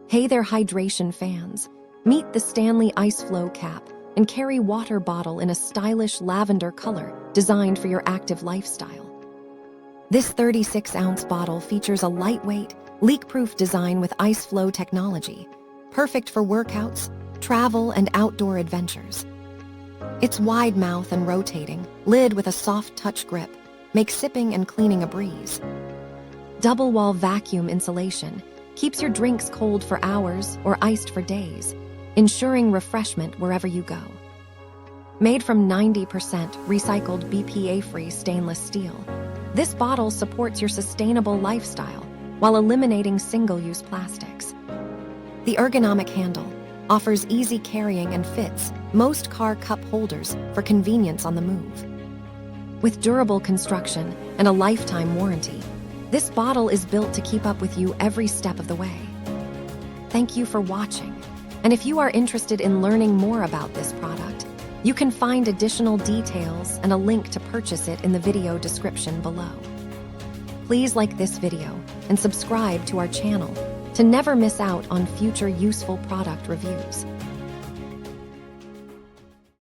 Hey there, hydration fans. Meet the Stanley IceFlow cap and carry water bottle in a stylish lavender color designed for your active lifestyle. This 36-ounce bottle features a lightweight, leak-proof design with IceFlow technology, perfect for workouts, travel, and outdoor adventures. Its wide mouth and rotating lid with a soft touch grip makes sipping and cleaning a breeze. Double-wall vacuum insulation keeps your drinks cold for hours or iced for days, ensuring refreshment wherever you go. Made from 90% recycled BPA-free stainless steel, this bottle supports your sustainable lifestyle while eliminating single-use plastics. The ergonomic handle offers easy carrying and fits most car cup holders for convenience on the move. With durable construction and a lifetime warranty, this bottle is built to keep up with you every step of the way. Thank you for watching. And if you are interested in learning more about this product, you can find additional details and a link to purchase it in the video description below. Please like this video and subscribe to our channel to never miss out on future useful product reviews.